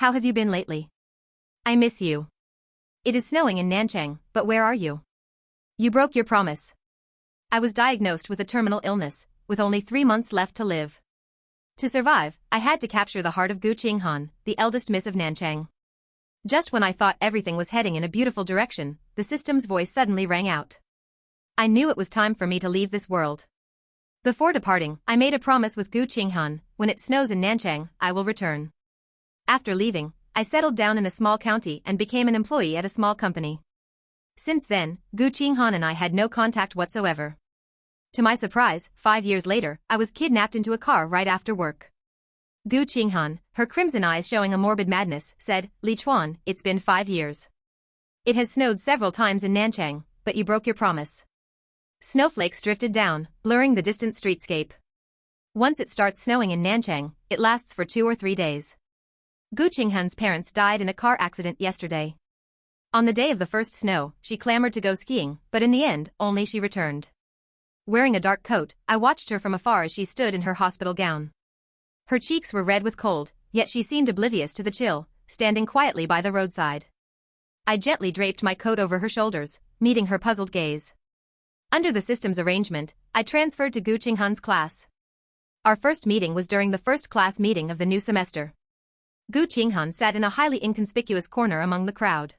How have you been lately? I miss you. It is snowing in Nanchang, but where are you? You broke your promise. I was diagnosed with a terminal illness, with only 3 months left to live. To survive, I had to capture the heart of Gu Qinghan, the eldest miss of Nanchang. Just when I thought everything was heading in a beautiful direction, the system's voice suddenly rang out. I knew it was time for me to leave this world. Before departing, I made a promise with Gu Qinghan: when it snows in Nanchang, I will return. After leaving, I settled down in a small county and became an employee at a small company. Since then, Gu Qinghan and I had no contact whatsoever. To my surprise, 5 years later, I was kidnapped into a car right after work. Gu Qinghan, her crimson eyes showing a morbid madness, said, "Li Chuan, it's been 5 years. It has snowed several times in Nanchang, but you broke your promise." Snowflakes drifted down, blurring the distant streetscape. Once it starts snowing in Nanchang, it lasts for 2 or 3 days. Gu Qinghan's parents died in a car accident yesterday. On the day of the first snow, she clamored to go skiing, but in the end, only she returned. Wearing a dark coat, I watched her from afar as she stood in her hospital gown. Her cheeks were red with cold, yet she seemed oblivious to the chill, standing quietly by the roadside. I gently draped my coat over her shoulders, meeting her puzzled gaze. Under the system's arrangement, I transferred to Gu Qinghan's class. Our first meeting was during the first class meeting of the new semester. Gu Qinghan sat in a highly inconspicuous corner among the crowd.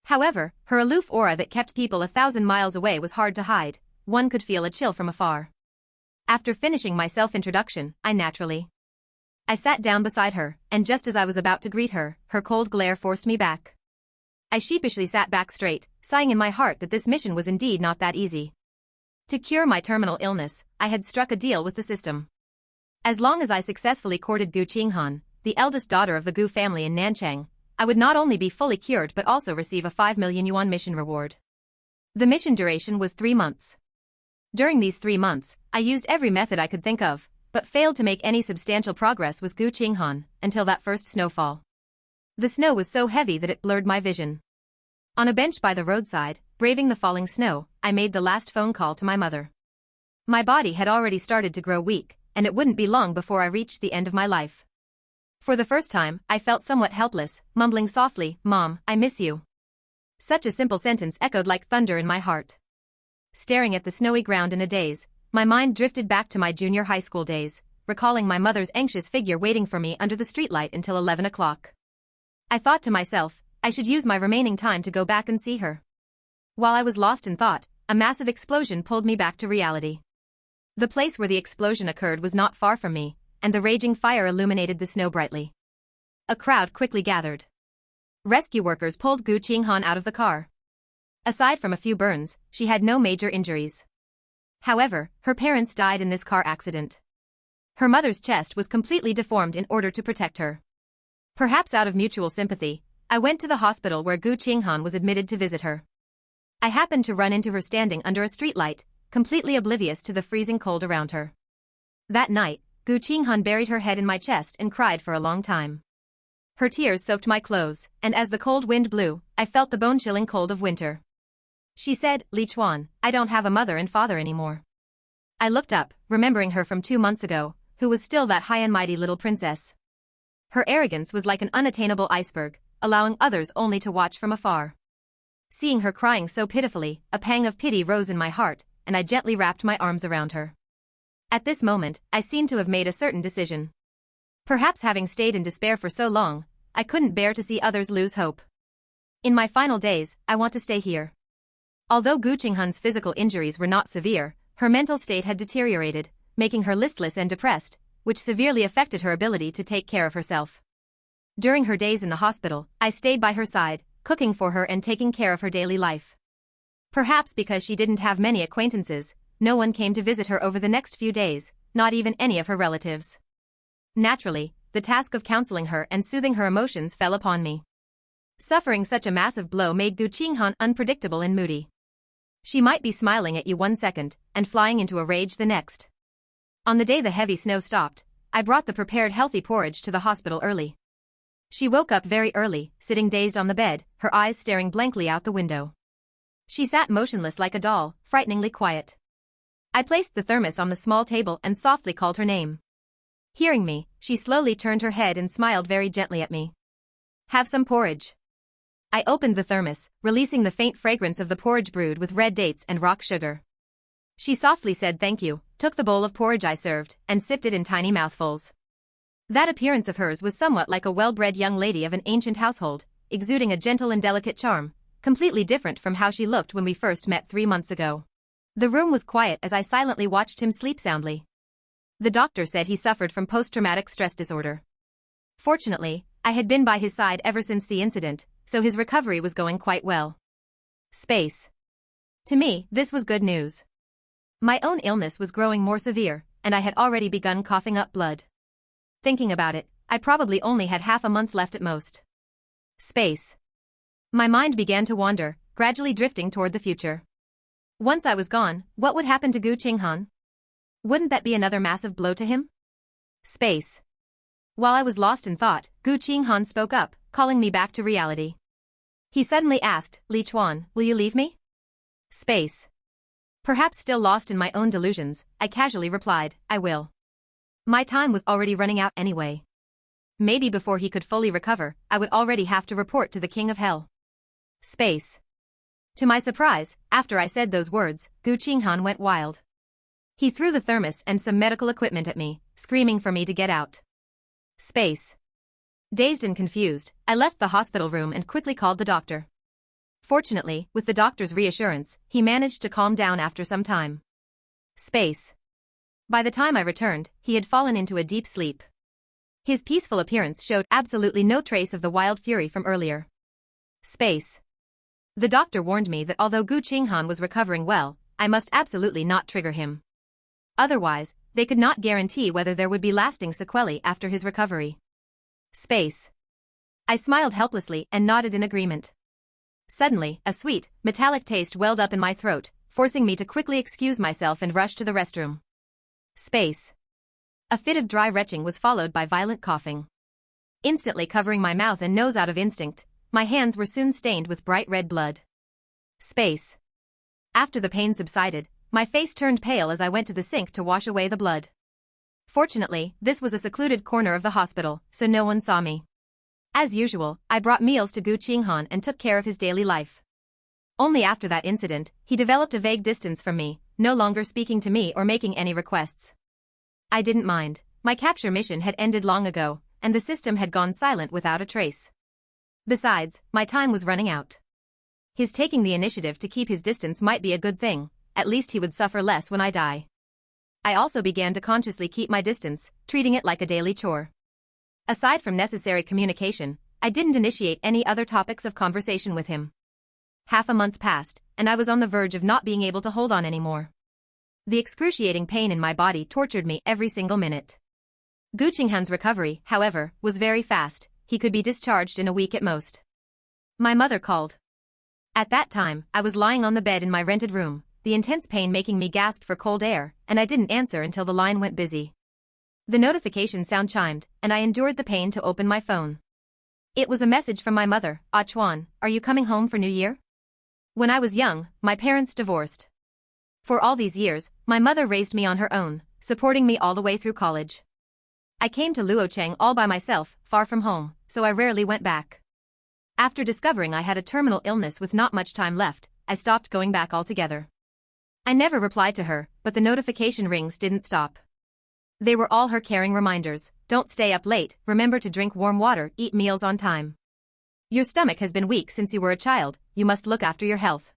However, her aloof aura that kept people 1,000 miles away was hard to hide. One could feel a chill from afar. After finishing my self-introduction, I sat down beside her, and just as I was about to greet her, her cold glare forced me back. I sheepishly sat back straight, sighing in my heart that this mission was indeed not that easy. To cure my terminal illness, I had struck a deal with the system. As long as I successfully courted Gu Qinghan, the eldest daughter of the Gu family in Nanchang, I would not only be fully cured but also receive a 5 million yuan mission reward. The mission duration was 3 months. During these 3 months, I used every method I could think of, but failed to make any substantial progress with Gu Qinghan until that first snowfall. The snow was so heavy that it blurred my vision. On a bench by the roadside, braving the falling snow, I made the last phone call to my mother. My body had already started to grow weak, and it wouldn't be long before I reached the end of my life. For the first time, I felt somewhat helpless, mumbling softly, "Mom, I miss you." Such a simple sentence echoed like thunder in my heart. Staring at the snowy ground in a daze, my mind drifted back to my junior high school days, recalling my mother's anxious figure waiting for me under the streetlight until 11 o'clock. I thought to myself, I should use my remaining time to go back and see her. While I was lost in thought, a massive explosion pulled me back to reality. The place where the explosion occurred was not far from me, and the raging fire illuminated the snow brightly. A crowd quickly gathered. Rescue workers pulled Gu Qinghan out of the car. Aside from a few burns, she had no major injuries. However, her parents died in this car accident. Her mother's chest was completely deformed in order to protect her. Perhaps out of mutual sympathy, I went to the hospital where Gu Qinghan was admitted to visit her. I happened to run into her standing under a streetlight, completely oblivious to the freezing cold around her. That night, Gu Qinghan buried her head in my chest and cried for a long time. Her tears soaked my clothes, and as the cold wind blew, I felt the bone-chilling cold of winter. She said, "Li Chuan, I don't have a mother and father anymore." I looked up, remembering her from 2 months ago, who was still that high and mighty little princess. Her arrogance was like an unattainable iceberg, allowing others only to watch from afar. Seeing her crying so pitifully, a pang of pity rose in my heart, and I gently wrapped my arms around her. At this moment, I seemed to have made a certain decision. Perhaps having stayed in despair for so long, I couldn't bear to see others lose hope. In my final days, I want to stay here. Although Gu Qinghan's physical injuries were not severe, her mental state had deteriorated, making her listless and depressed, which severely affected her ability to take care of herself. During her days in the hospital, I stayed by her side, cooking for her and taking care of her daily life. Perhaps because she didn't have many acquaintances, no one came to visit her over the next few days, not even any of her relatives. Naturally, the task of counseling her and soothing her emotions fell upon me. Suffering such a massive blow made Gu Qinghan unpredictable and moody. She might be smiling at you 1 second, and flying into a rage the next. On the day the heavy snow stopped, I brought the prepared healthy porridge to the hospital early. She woke up very early, sitting dazed on the bed, her eyes staring blankly out the window. She sat motionless like a doll, frighteningly quiet. I placed the thermos on the small table and softly called her name. Hearing me, she slowly turned her head and smiled very gently at me. Have some porridge. I opened the thermos, releasing the faint fragrance of the porridge brewed with red dates and rock sugar. She softly said thank you, took the bowl of porridge I served, and sipped it in tiny mouthfuls. That appearance of hers was somewhat like a well-bred young lady of an ancient household, exuding a gentle and delicate charm, completely different from how she looked when we first met 3 months ago. The room was quiet as I silently watched him sleep soundly. The doctor said he suffered from post-traumatic stress disorder. Fortunately, I had been by his side ever since the incident, so his recovery was going quite well. Space. To me, this was good news. My own illness was growing more severe, and I had already begun coughing up blood. Thinking about it, I probably only had half a month left at most. Space. My mind began to wander, gradually drifting toward the future. Once I was gone, what would happen to Gu Qinghan? Wouldn't that be another massive blow to him? Space. While I was lost in thought, Gu Qinghan spoke up, calling me back to reality. He suddenly asked, Li Chuan, will you leave me? Space. Perhaps still lost in my own delusions, I casually replied, I will. My time was already running out anyway. Maybe before he could fully recover, I would already have to report to the King of Hell. Space. To my surprise, after I said those words, Gu Qinghan went wild. He threw the thermos and some medical equipment at me, screaming for me to get out. Space. Dazed and confused, I left the hospital room and quickly called the doctor. Fortunately, with the doctor's reassurance, he managed to calm down after some time. Space. By the time I returned, he had fallen into a deep sleep. His peaceful appearance showed absolutely no trace of the wild fury from earlier. Space. The doctor warned me that although Gu Qinghan was recovering well, I must absolutely not trigger him. Otherwise, they could not guarantee whether there would be lasting sequelae after his recovery. Space. I smiled helplessly and nodded in agreement. Suddenly, a sweet, metallic taste welled up in my throat, forcing me to quickly excuse myself and rush to the restroom. Space. A fit of dry retching was followed by violent coughing. Instantly covering my mouth and nose out of instinct, my hands were soon stained with bright red blood. Space. After the pain subsided, my face turned pale as I went to the sink to wash away the blood. Fortunately, this was a secluded corner of the hospital, so no one saw me. As usual, I brought meals to Gu Qinghan and took care of his daily life. Only after that incident, he developed a vague distance from me, no longer speaking to me or making any requests. I didn't mind. My capture mission had ended long ago, and the system had gone silent without a trace. Besides, my time was running out. His taking the initiative to keep his distance might be a good thing, at least he would suffer less when I die. I also began to consciously keep my distance, treating it like a daily chore. Aside from necessary communication, I didn't initiate any other topics of conversation with him. Half a month passed, and I was on the verge of not being able to hold on anymore. The excruciating pain in my body tortured me every single minute. Gu Qinghan's recovery, however, was very fast. He could be discharged in a week at most. My mother called. At that time, I was lying on the bed in my rented room, the intense pain making me gasp for cold air, and I didn't answer until the line went busy. The notification sound chimed, and I endured the pain to open my phone. It was a message from my mother, Ah Chuan, are you coming home for New Year? When I was young, my parents divorced. For all these years, my mother raised me on her own, supporting me all the way through college. I came to Luocheng all by myself, far from home, so I rarely went back. After discovering I had a terminal illness with not much time left, I stopped going back altogether. I never replied to her, but the notification rings didn't stop. They were all her caring reminders. Don't stay up late, remember to drink warm water, eat meals on time. Your stomach has been weak since you were a child, you must look after your health.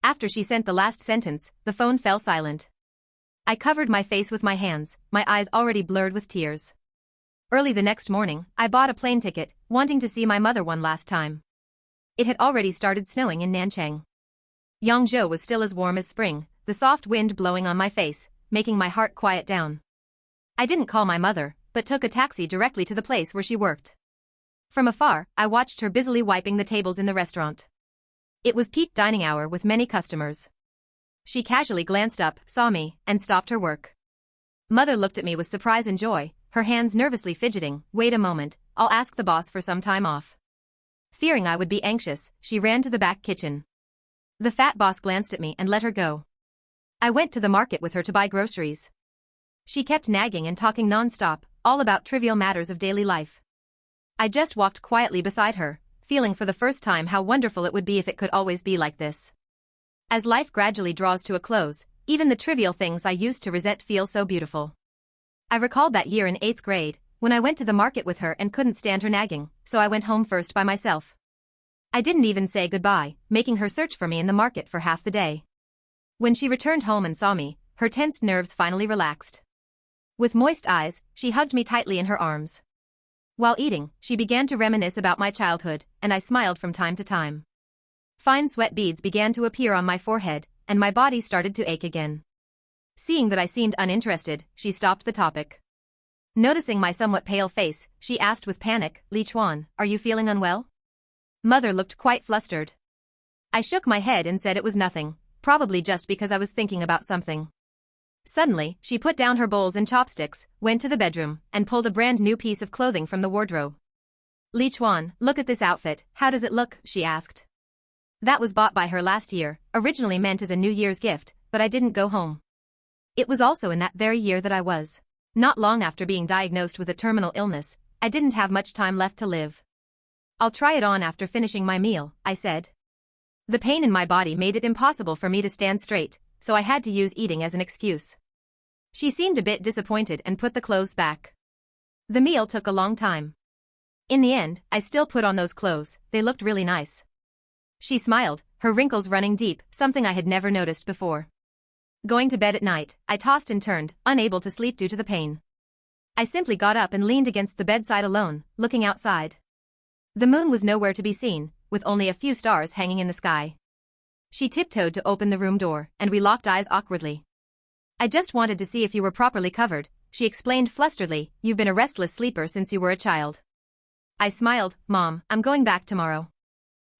After she sent the last sentence, the phone fell silent. I covered my face with my hands, my eyes already blurred with tears. Early the next morning, I bought a plane ticket, wanting to see my mother one last time. It had already started snowing in Nanchang. Yangzhou was still as warm as spring, the soft wind blowing on my face, making my heart quiet down. I didn't call my mother, but took a taxi directly to the place where she worked. From afar, I watched her busily wiping the tables in the restaurant. It was peak dining hour with many customers. She casually glanced up, saw me, and stopped her work. Mother looked at me with surprise and joy, her hands nervously fidgeting. Wait a moment, I'll ask the boss for some time off. Fearing I would be anxious, she ran to the back kitchen. The fat boss glanced at me and let her go. I went to the market with her to buy groceries. She kept nagging and talking non-stop, all about trivial matters of daily life. I just walked quietly beside her, feeling for the first time how wonderful it would be if it could always be like this. As life gradually draws to a close, even the trivial things I used to resent feel so beautiful. I recalled that year in 8th grade, when I went to the market with her and couldn't stand her nagging, so I went home first by myself. I didn't even say goodbye, making her search for me in the market for half the day. When she returned home and saw me, her tensed nerves finally relaxed. With moist eyes, she hugged me tightly in her arms. While eating, she began to reminisce about my childhood, and I smiled from time to time. Fine sweat beads began to appear on my forehead, and my body started to ache again. Seeing that I seemed uninterested, she stopped the topic. Noticing my somewhat pale face, she asked with panic, "Li Chuan, are you feeling unwell?" Mother looked quite flustered. I shook my head and said it was nothing, probably just because I was thinking about something. Suddenly, she put down her bowls and chopsticks, went to the bedroom, and pulled a brand new piece of clothing from the wardrobe. "Li Chuan, look at this outfit, how does it look?" she asked. That was bought by her last year, originally meant as a New Year's gift, but I didn't go home. It was also in that very year that I was. Not long after being diagnosed with a terminal illness, I didn't have much time left to live. "I'll try it on after finishing my meal," I said. The pain in my body made it impossible for me to stand straight, so I had to use eating as an excuse. She seemed a bit disappointed and put the clothes back. The meal took a long time. In the end, I still put on those clothes, they looked really nice. She smiled, her wrinkles running deep, something I had never noticed before. Going to bed at night, I tossed and turned, unable to sleep due to the pain. I simply got up and leaned against the bedside alone, looking outside. The moon was nowhere to be seen, with only a few stars hanging in the sky. She tiptoed to open the room door, and we locked eyes awkwardly. "I just wanted to see if you were properly covered," she explained flusteredly. "You've been a restless sleeper since you were a child." I smiled. "Mom, I'm going back tomorrow."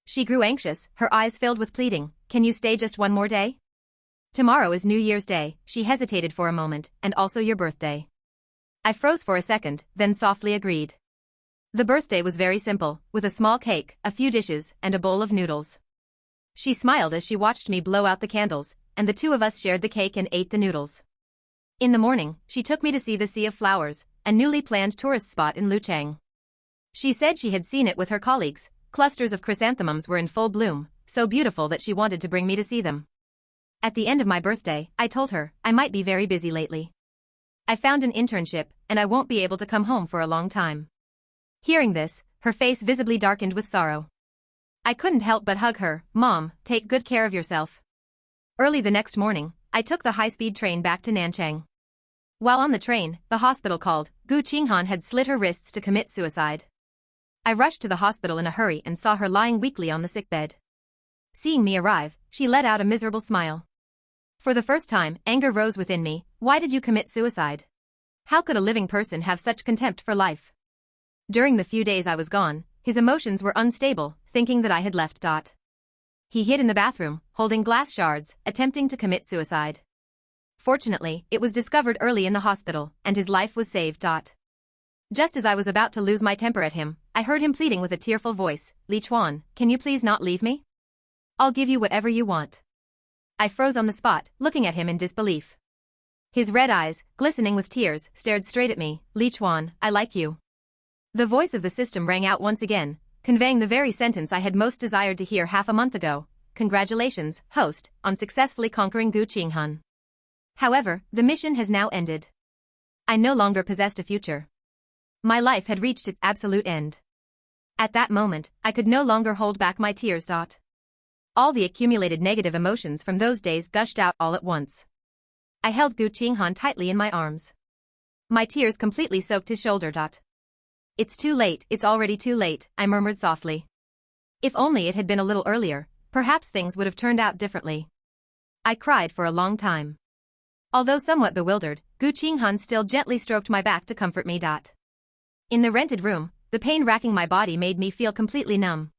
She grew anxious, her eyes filled with pleading. "Can you stay just one more day?" "Tomorrow is New Year's Day," she hesitated for a moment, "and also your birthday." I froze for a second, then softly agreed. The birthday was very simple, with a small cake, a few dishes, and a bowl of noodles. She smiled as she watched me blow out the candles, and the two of us shared the cake and ate the noodles. In the morning, she took me to see the Sea of Flowers, a newly planned tourist spot in Luchang. She said she had seen it with her colleagues. Clusters of chrysanthemums were in full bloom, so beautiful that she wanted to bring me to see them. At the end of my birthday, I told her, I might be very busy lately. I found an internship, and I won't be able to come home for a long time. Hearing this, her face visibly darkened with sorrow. I couldn't help but hug her. "Mom, take good care of yourself." Early the next morning, I took the high-speed train back to Nanchang. While on the train, the hospital called. Gu Qinghan had slit her wrists to commit suicide. I rushed to the hospital in a hurry and saw her lying weakly on the sickbed. Seeing me arrive, she let out a miserable smile. For the first time, anger rose within me. Why did you commit suicide? How could a living person have such contempt for life? During the few days I was gone, his emotions were unstable, thinking that I had left. He hid in the bathroom, holding glass shards, attempting to commit suicide. Fortunately, it was discovered early in the hospital, and his life was saved. Just as I was about to lose my temper at him, I heard him pleading with a tearful voice, "Li Chuan, can you please not leave me? I'll give you whatever you want." I froze on the spot, looking at him in disbelief. His red eyes, glistening with tears, stared straight at me. "Li Chuan, I like you." The voice of the system rang out once again, conveying the very sentence I had most desired to hear half a month ago. "Congratulations, host, on successfully conquering Gu Qinghan. However, the mission has now ended. I no longer possessed a future. My life had reached its absolute end." At that moment, I could no longer hold back my tears. All the accumulated negative emotions from those days gushed out all at once. I held Gu Qinghan tightly in my arms. My tears completely soaked his shoulder. "It's too late, it's already too late," I murmured softly. If only it had been a little earlier, perhaps things would have turned out differently. I cried for a long time. Although somewhat bewildered, Gu Qinghan still gently stroked my back to comfort me. In the rented room, the pain racking my body made me feel completely numb.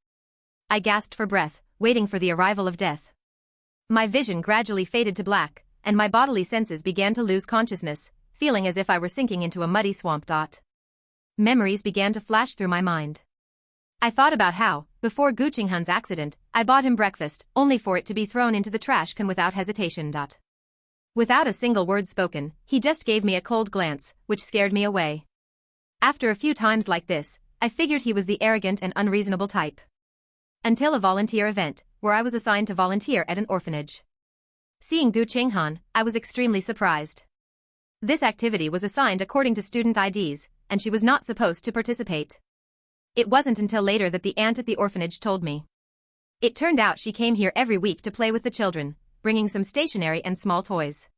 I gasped for breath, waiting for the arrival of death. My vision gradually faded to black, and my bodily senses began to lose consciousness, feeling as if I were sinking into a muddy swamp. Memories began to flash through my mind. I thought about how, before Gu Qinghan's accident, I bought him breakfast, only for it to be thrown into the trash can without hesitation. Without a single word spoken, he just gave me a cold glance, which scared me away. After a few times like this, I figured he was the arrogant and unreasonable type. Until a volunteer event, where I was assigned to volunteer at an orphanage. Seeing Gu Qinghan, I was extremely surprised. This activity was assigned according to student IDs, and she was not supposed to participate. It wasn't until later that the aunt at the orphanage told me. It turned out she came here every week to play with the children, bringing some stationery and small toys.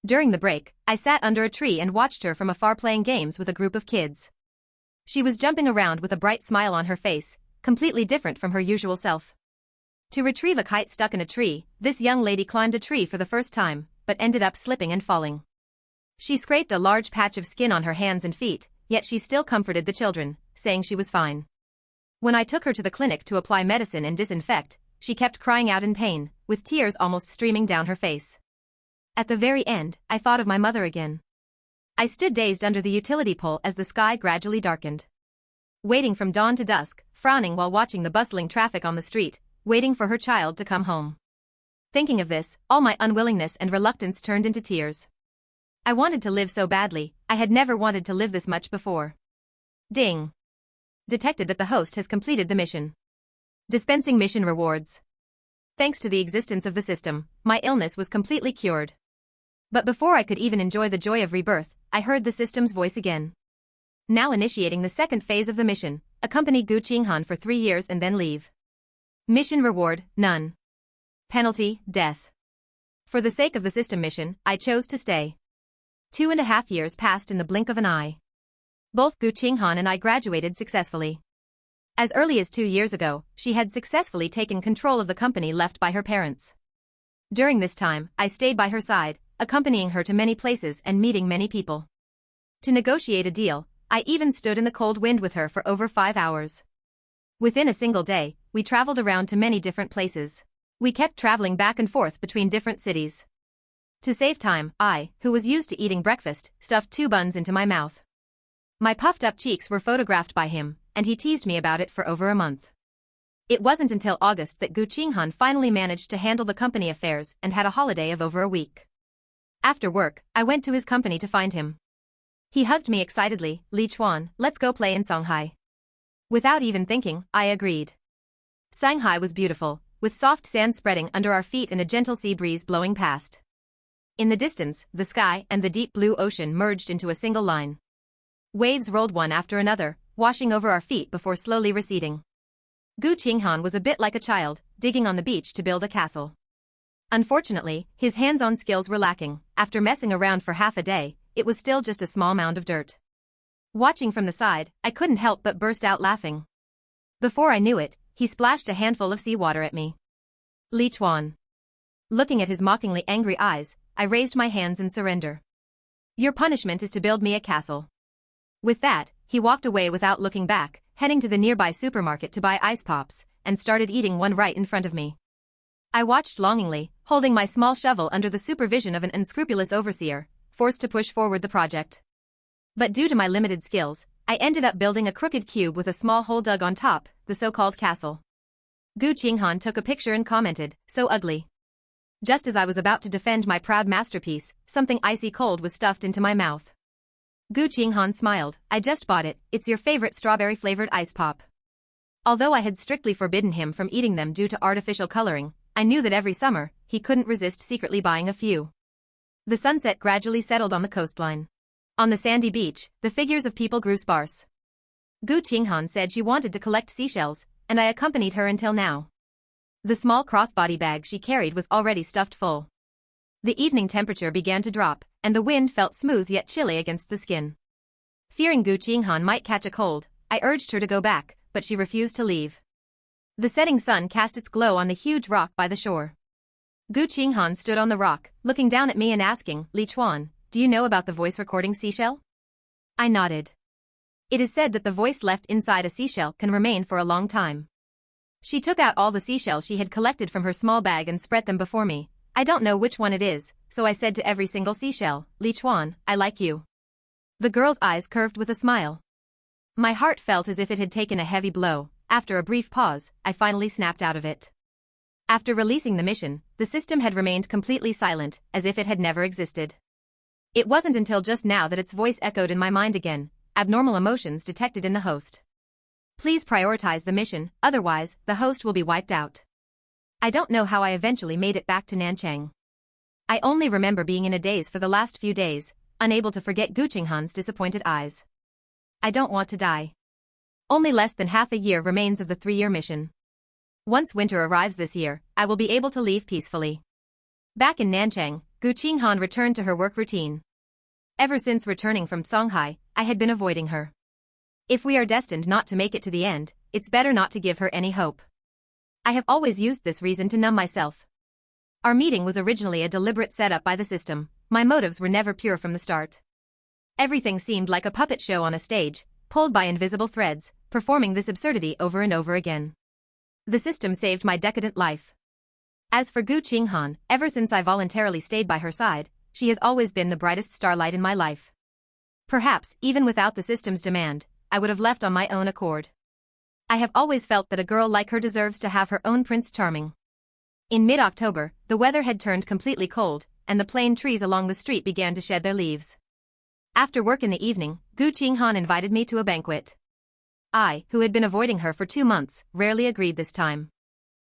During the break, I sat under a tree and watched her from afar playing games with a group of kids. She was jumping around with a bright smile on her face, completely different from her usual self. To retrieve a kite stuck in a tree, this young lady climbed a tree for the first time, but ended up slipping and falling. She scraped a large patch of skin on her hands and feet, yet she still comforted the children, saying she was fine. When I took her to the clinic to apply medicine and disinfect, she kept crying out in pain, with tears almost streaming down her face. At the very end, I thought of my mother again. I stood dazed under the utility pole as the sky gradually darkened. Waiting from dawn to dusk, frowning while watching the bustling traffic on the street, waiting for her child to come home. Thinking of this, all my unwillingness and reluctance turned into tears. I wanted to live so badly, I had never wanted to live this much before. Ding. Detected that the host has completed the mission. Dispensing mission rewards. Thanks to the existence of the system, my illness was completely cured. But before I could even enjoy the joy of rebirth, I heard the system's voice again. Now initiating the second phase of the mission, accompany Gu Qinghan for 3 years and then leave. Mission reward, none. Penalty, death. For the sake of the system mission, I chose to stay. 2.5 years passed in the blink of an eye. Both Gu Qinghan and I graduated successfully. As early as 2 years ago, she had successfully taken control of the company left by her parents. During this time, I stayed by her side, accompanying her to many places and meeting many people. To negotiate a deal, I even stood in the cold wind with her for over 5 hours. Within a single day, we traveled around to many different places. We kept traveling back and forth between different cities. To save time, I, who was used to eating breakfast, stuffed 2 buns into my mouth. My puffed-up cheeks were photographed by him, and he teased me about it for over a month. It wasn't until August that Gu Qinghan finally managed to handle the company affairs and had a holiday of over a week. After work, I went to his company to find him. He hugged me excitedly. "Li Chuan, let's go play in Shanghai." Without even thinking, I agreed. Shanghai was beautiful, with soft sand spreading under our feet and a gentle sea breeze blowing past. In the distance, the sky and the deep blue ocean merged into a single line. Waves rolled one after another, washing over our feet before slowly receding. Gu Qinghan was a bit like a child, digging on the beach to build a castle. Unfortunately, his hands-on skills were lacking. After messing around for half a day, it was still just a small mound of dirt. Watching from the side, I couldn't help but burst out laughing. Before I knew it, he splashed a handful of seawater at me. "Li Chuan." Looking at his mockingly angry eyes, I raised my hands in surrender. "Your punishment is to build me a castle." With that, he walked away without looking back, heading to the nearby supermarket to buy ice pops, and started eating one right in front of me. I watched longingly, holding my small shovel under the supervision of an unscrupulous overseer, forced to push forward the project. But due to my limited skills, I ended up building a crooked cube with a small hole dug on top, the so-called castle. Gu Qinghan took a picture and commented, "So ugly." Just as I was about to defend my proud masterpiece, something icy cold was stuffed into my mouth. Gu Qinghan smiled. "I just bought it, it's your favorite strawberry-flavored ice pop." Although I had strictly forbidden him from eating them due to artificial coloring, I knew that every summer, he couldn't resist secretly buying a few. The sunset gradually settled on the coastline. On the sandy beach, the figures of people grew sparse. Gu Qinghan said she wanted to collect seashells, and I accompanied her until now. The small crossbody bag she carried was already stuffed full. The evening temperature began to drop, and the wind felt smooth yet chilly against the skin. Fearing Gu Qinghan might catch a cold, I urged her to go back, but she refused to leave. The setting sun cast its glow on the huge rock by the shore. Gu Qinghan stood on the rock, looking down at me and asking, "Li Chuan, do you know about the voice recording seashell?" I nodded. It is said that the voice left inside a seashell can remain for a long time. She took out all the seashells she had collected from her small bag and spread them before me. I don't know which one it is, so I said to every single seashell, "Li Chuan, I like you." The girl's eyes curved with a smile. My heart felt as if it had taken a heavy blow. After a brief pause, I finally snapped out of it. After releasing the mission, the system had remained completely silent, as if it had never existed. It wasn't until just now that its voice echoed in my mind again, abnormal emotions detected in the host. Please prioritize the mission, otherwise, the host will be wiped out. I don't know how I eventually made it back to Nanchang. I only remember being in a daze for the last few days, unable to forget Gu Qinghan's disappointed eyes. I don't want to die. Only less than half a year remains of the 3-year mission. Once winter arrives this year, I will be able to leave peacefully. Back in Nanchang, Gu Qinghan returned to her work routine. Ever since returning from Songhai, I had been avoiding her. If we are destined not to make it to the end, it's better not to give her any hope. I have always used this reason to numb myself. Our meeting was originally a deliberate setup by the system. My motives were never pure from the start. Everything seemed like a puppet show on a stage, pulled by invisible threads, performing this absurdity over and over again. The system saved my decadent life. As for Gu Qinghan, ever since I voluntarily stayed by her side, she has always been the brightest starlight in my life. Perhaps, even without the system's demand, I would have left on my own accord. I have always felt that a girl like her deserves to have her own Prince Charming. In mid-October, the weather had turned completely cold, and the plane trees along the street began to shed their leaves. After work in the evening, Gu Qinghan invited me to a banquet. I, who had been avoiding her for 2 months, rarely agreed this time.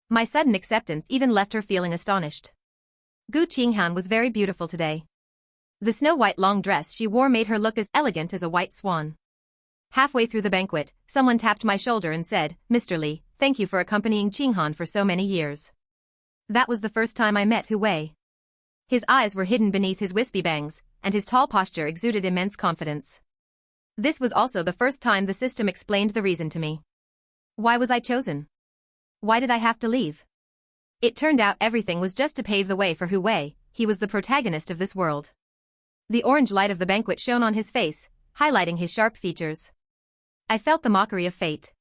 My sudden acceptance even left her feeling astonished. Gu Qinghan was very beautiful today. The snow-white long dress she wore made her look as elegant as a white swan. Halfway through the banquet, someone tapped my shoulder and said, "Mr. Li, thank you for accompanying Qinghan for so many years." That was the first time I met Hu Wei. His eyes were hidden beneath his wispy bangs, and his tall posture exuded immense confidence. This was also the first time the system explained the reason to me. Why was I chosen? Why did I have to leave? It turned out everything was just to pave the way for Hu Wei. He was the protagonist of this world. The orange light of the banquet shone on his face, highlighting his sharp features. I felt the mockery of fate.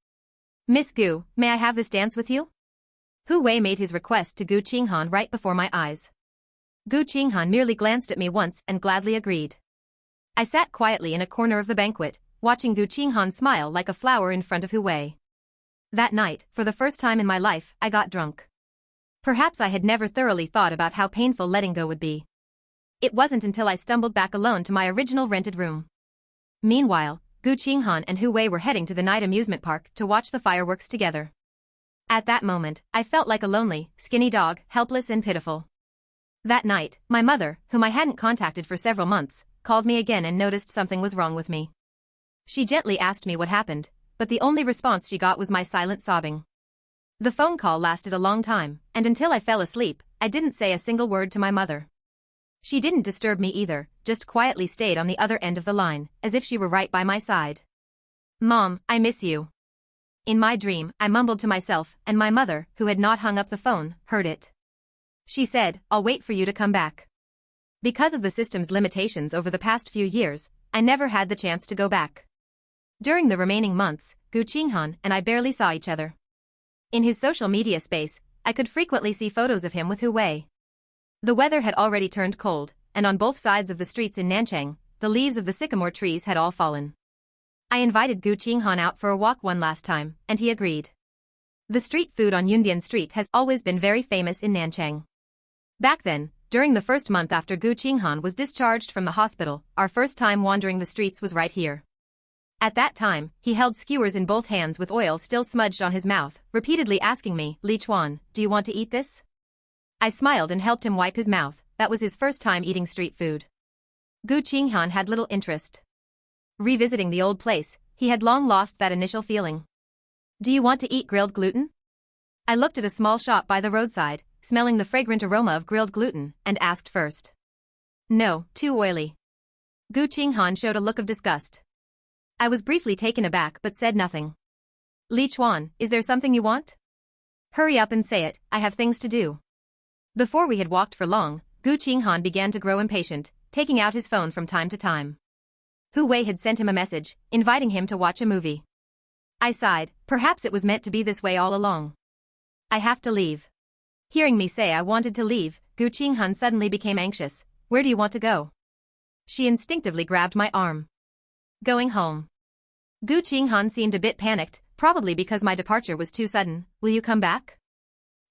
"Miss Gu, may I have this dance with you?" Hu Wei made his request to Gu Qinghan right before my eyes. Gu Qinghan merely glanced at me once and gladly agreed. I sat quietly in a corner of the banquet, watching Gu Qinghan smile like a flower in front of Hu Wei. That night, for the first time in my life, I got drunk. Perhaps I had never thoroughly thought about how painful letting go would be. It wasn't until I stumbled back alone to my original rented room. Meanwhile, Gu Qinghan and Hu Wei were heading to the night amusement park to watch the fireworks together. At that moment, I felt like a lonely, skinny dog, helpless and pitiful. That night, my mother, whom I hadn't contacted for several months, called me again and noticed something was wrong with me. She gently asked me what happened, but the only response she got was my silent sobbing. The phone call lasted a long time, and until I fell asleep, I didn't say a single word to my mother. She didn't disturb me either, just quietly stayed on the other end of the line, as if she were right by my side. "Mom, I miss you." In my dream, I mumbled to myself, and my mother, who had not hung up the phone, heard it. She said, "I'll wait for you to come back." Because of the system's limitations over the past few years, I never had the chance to go back. During the remaining months, Gu Qinghan and I barely saw each other. In his social media space, I could frequently see photos of him with Hu Wei. The weather had already turned cold, and on both sides of the streets in Nanchang, the leaves of the sycamore trees had all fallen. I invited Gu Qinghan out for a walk one last time, and he agreed. The street food on Yundian Street has always been very famous in Nanchang. Back then, during the first month after Gu Qinghan was discharged from the hospital, our first time wandering the streets was right here. At that time, he held skewers in both hands with oil still smudged on his mouth, repeatedly asking me, "Li Chuan, do you want to eat this?" I smiled and helped him wipe his mouth. That was his first time eating street food. Gu Qinghan had little interest. Revisiting the old place, he had long lost that initial feeling. "Do you want to eat grilled gluten?" I looked at a small shop by the roadside, smelling the fragrant aroma of grilled gluten, and asked first. "No, too oily." Gu Qinghan showed a look of disgust. I was briefly taken aback but said nothing. "Li Chuan, is there something you want?" "Hurry up and say it, I have things to do." Before we had walked for long, Gu Qinghan began to grow impatient, taking out his phone from time to time. Hu Wei had sent him a message, inviting him to watch a movie. I sighed, perhaps it was meant to be this way all along. "I have to leave." Hearing me say I wanted to leave, Gu Qinghan suddenly became anxious. "Where do you want to go?" She instinctively grabbed my arm. "Going home." Gu Qinghan seemed a bit panicked, probably because my departure was too sudden. "Will you come back?"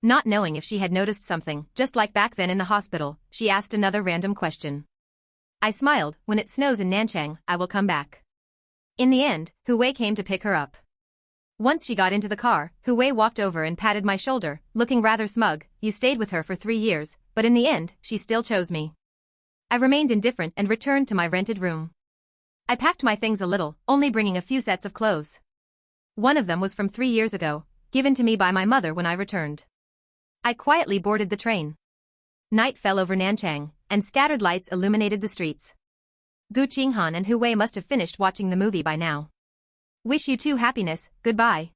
Not knowing if she had noticed something, just like back then in the hospital, she asked another random question. I smiled. "When it snows in Nanchang, I will come back." In the end, Hu Wei came to pick her up. Once she got into the car, Hu Wei walked over and patted my shoulder, looking rather smug. You stayed with her for 3 years, but in the end, she still chose me. I remained indifferent and returned to my rented room. I packed my things a little, only bringing a few sets of clothes. One of them was from 3 years ago, given to me by my mother when I returned. I quietly boarded the train. Night fell over Nanchang, and scattered lights illuminated the streets. Gu Qinghan and Hu Wei must have finished watching the movie by now. Wish you two happiness, goodbye.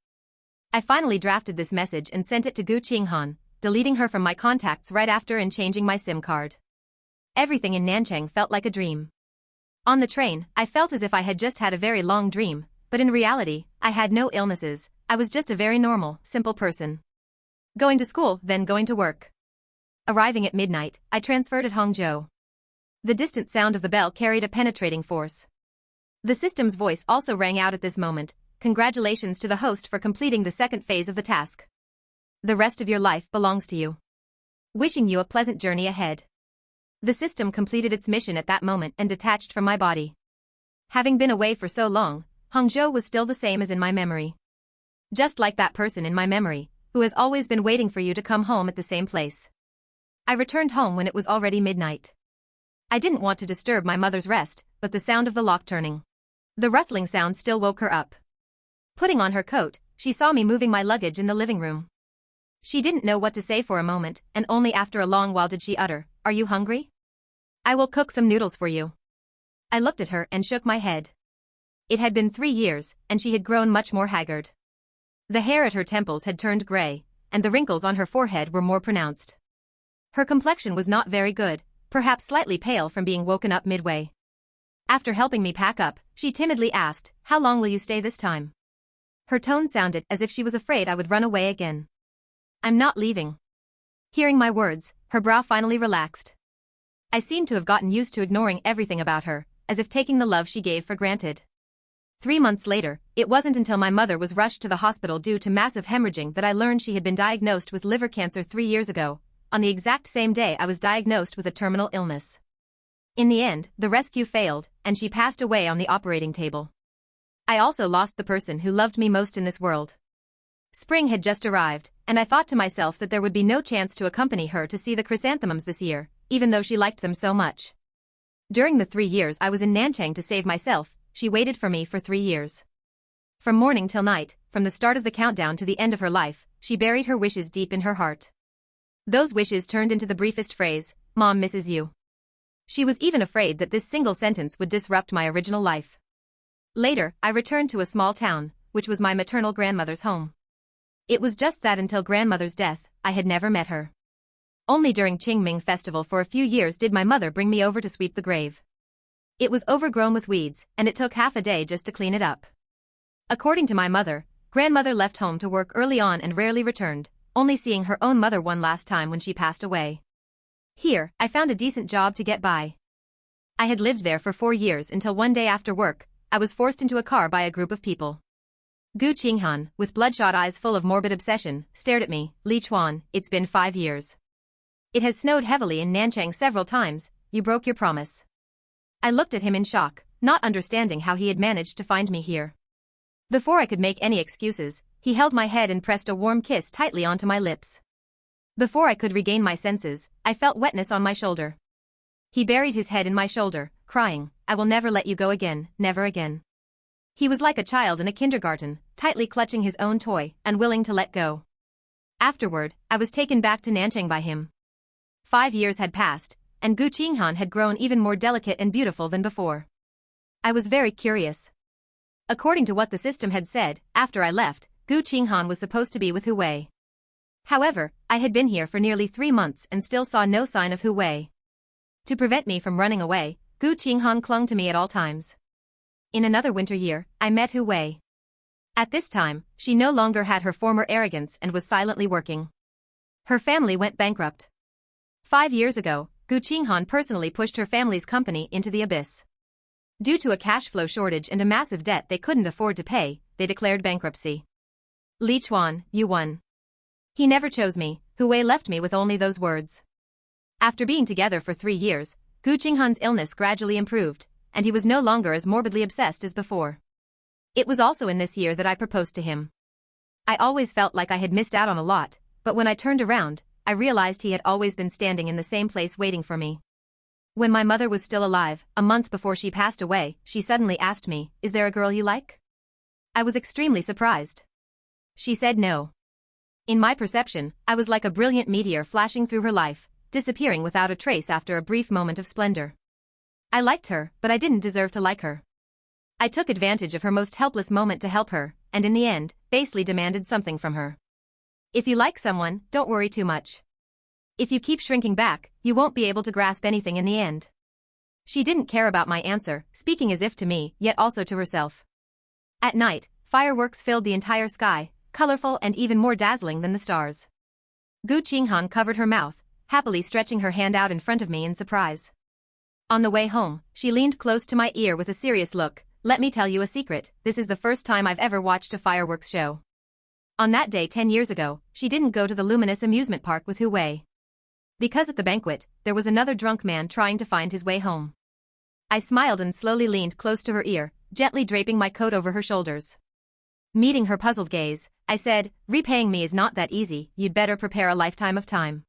I finally drafted this message and sent it to Gu Qinghan, deleting her from my contacts right after and changing my SIM card. Everything in Nanchang felt like a dream. On the train, I felt as if I had just had a very long dream, but in reality, I had no illnesses. I was just a very normal, simple person. Going to school, then going to work. Arriving at midnight, I transferred at Hangzhou. The distant sound of the bell carried a penetrating force. The system's voice also rang out at this moment. Congratulations to the host for completing the second phase of the task. The rest of your life belongs to you. Wishing you a pleasant journey ahead. The system completed its mission at that moment and detached from my body. Having been away for so long, Hangzhou was still the same as in my memory. Just like that person in my memory, who has always been waiting for you to come home at the same place. I returned home when it was already midnight. I didn't want to disturb my mother's rest, but the sound of the lock turning. The rustling sound still woke her up. Putting on her coat, she saw me moving my luggage in the living room. She didn't know what to say for a moment, and only after a long while did she utter, "Are you hungry? I will cook some noodles for you." I looked at her and shook my head. It had been 3 years, and she had grown much more haggard. The hair at her temples had turned gray, and the wrinkles on her forehead were more pronounced. Her complexion was not very good, perhaps slightly pale from being woken up midway. After helping me pack up, she timidly asked, "How long will you stay this time?" Her tone sounded as if she was afraid I would run away again. "I'm not leaving." Hearing my words, her brow finally relaxed. I seemed to have gotten used to ignoring everything about her, as if taking the love she gave for granted. 3 months later, it wasn't until my mother was rushed to the hospital due to massive hemorrhaging that I learned she had been diagnosed with liver cancer 3 years ago, on the exact same day I was diagnosed with a terminal illness. In the end, the rescue failed, and she passed away on the operating table. I also lost the person who loved me most in this world. Spring had just arrived, and I thought to myself that there would be no chance to accompany her to see the chrysanthemums this year, even though she liked them so much. During the 3 years I was in Nanchang to save myself, she waited for me for 3 years. From morning till night, from the start of the countdown to the end of her life, she buried her wishes deep in her heart. Those wishes turned into the briefest phrase, "Mom misses you." She was even afraid that this single sentence would disrupt my original life. Later, I returned to a small town, which was my maternal grandmother's home. It was just that until grandmother's death, I had never met her. Only during Qingming festival for a few years did my mother bring me over to sweep the grave. It was overgrown with weeds, and it took half a day just to clean it up. According to my mother, grandmother left home to work early on and rarely returned, only seeing her own mother one last time when she passed away. Here, I found a decent job to get by. I had lived there for 4 years until one day after work, I was forced into a car by a group of people. Gu Qinghan, with bloodshot eyes full of morbid obsession, stared at me. "Li Chuan, it's been 5 years. It has snowed heavily in Nanchang several times, you broke your promise." I looked at him in shock, not understanding how he had managed to find me here. Before I could make any excuses, he held my head and pressed a warm kiss tightly onto my lips. Before I could regain my senses, I felt wetness on my shoulder. He buried his head in my shoulder, crying, "I will never let you go again, never again." He was like a child in a kindergarten, tightly clutching his own toy, unwilling to let go. Afterward, I was taken back to Nanchang by him. 5 years had passed, and Gu Qinghan had grown even more delicate and beautiful than before. I was very curious. According to what the system had said, after I left, Gu Qinghan was supposed to be with Hu Wei. However, I had been here for nearly 3 months and still saw no sign of Hu Wei. To prevent me from running away, Gu Qinghan clung to me at all times. In another winter year, I met Hu Wei. At this time, she no longer had her former arrogance and was silently working. Her family went bankrupt. 5 years ago, Gu Qinghan personally pushed her family's company into the abyss. Due to a cash flow shortage and a massive debt they couldn't afford to pay, they declared bankruptcy. "Li Chuan, you won." He never chose me, Hu Wei left me with only those words. After being together for 3 years, Gu Qinghan's illness gradually improved, and he was no longer as morbidly obsessed as before. It was also in this year that I proposed to him. I always felt like I had missed out on a lot, but when I turned around, I realized he had always been standing in the same place waiting for me. When my mother was still alive, a month before she passed away, she suddenly asked me, "Is there a girl you like?" I was extremely surprised. She said no. In my perception, I was like a brilliant meteor flashing through her life, disappearing without a trace after a brief moment of splendor. I liked her, but I didn't deserve to like her. I took advantage of her most helpless moment to help her, and in the end, basely demanded something from her. If you like someone, don't worry too much. If you keep shrinking back, you won't be able to grasp anything in the end. She didn't care about my answer, speaking as if to me, yet also to herself. At night, fireworks filled the entire sky, colorful and even more dazzling than the stars. Gu Qinghan covered her mouth, happily stretching her hand out in front of me in surprise. On the way home, she leaned close to my ear with a serious look. "Let me tell you a secret, this is the first time I've ever watched a fireworks show." On that day 10 years ago, she didn't go to the luminous amusement park with Hu Wei. Because at the banquet, there was another drunk man trying to find his way home. I smiled and slowly leaned close to her ear, gently draping my coat over her shoulders. Meeting her puzzled gaze, I said, "Repaying me is not that easy, you'd better prepare a lifetime of time."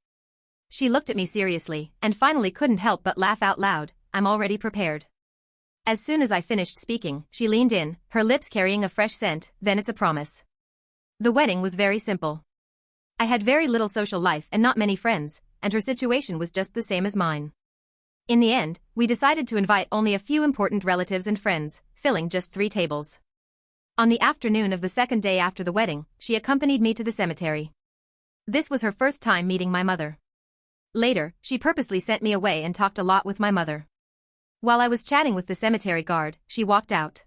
She looked at me seriously, and finally couldn't help but laugh out loud. "I'm already prepared." As soon as I finished speaking, she leaned in, her lips carrying a fresh scent. "Then it's a promise." The wedding was very simple. I had very little social life and not many friends, and her situation was just the same as mine. In the end, we decided to invite only a few important relatives and friends, filling just 3 tables. On the afternoon of the second day after the wedding, she accompanied me to the cemetery. This was her first time meeting my mother. Later, she purposely sent me away and talked a lot with my mother. While I was chatting with the cemetery guard, she walked out.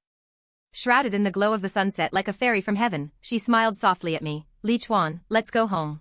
Shrouded in the glow of the sunset like a fairy from heaven, she smiled softly at me. "Li Chuan, let's go home."